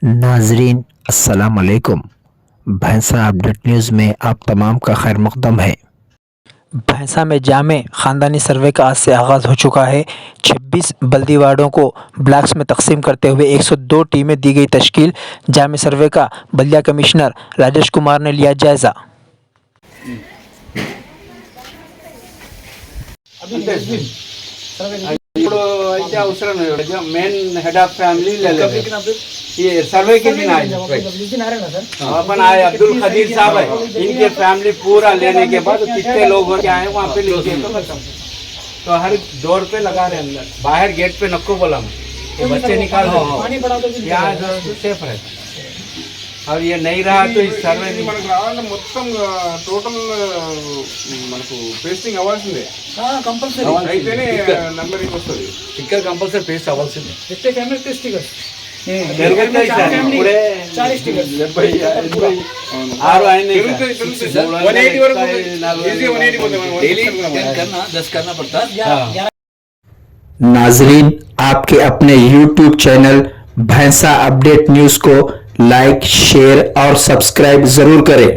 नाजरीन अस्सलाम वालेकुम। भैंसा अपडेट न्यूज़ में आप तमाम का खैर मकदम है। भैंसा में जामे ख़ानदानी सर्वे का आज से आगाज़ हो चुका है। 26 बल्दी वार्डों को ब्लॉक्स में तकसीम करते हुए 102 टीमें दी गई तश्कील। जामे सर्वे का बल्दिया कमिश्नर राजेश कुमार ने लिया जायज़ा। ఇప్పుడు అయితే అవసరం లేదు మెయిన్ हेड ऑफ फैमिली ले ले ये सर्वे के दिन आए अपन आए अब्दुल खदीर साहब है इनके फैमिली पूरा लेने के बाद कितने लोग हो आए वहाँ पे लिखे तो हर डोर पे लगा रहे अंदर बाहर गेट पे नको बोला ये बच्चे निकाल यहाँ सेफ है और ये नहीं रहा तो इस सर्वे మనకు రావాలంటే మొత్తం టోటల్ మనకు పేస్టింగ్ అవ్వాల్సిందే కంపల్సరీ అయితేనే నంబరింగ్ వస్తుంది స్టిక్కర్ కంపల్సరీ పేస్ట్ అవ్వాల్సిందే जितने फैमिली पे स्टिकर्स पूरे 40 स्टिकर्स 70 आरो आए नहीं 180 वరకు इजी 180 పోతే डेली करना 10 करना पड़ता है। नाजरीन आपके अपने YouTube चैनल भैंसा अपडेट न्यूज़ को लाइक, शेयर और सब्सक्राइब ज़रूर करें।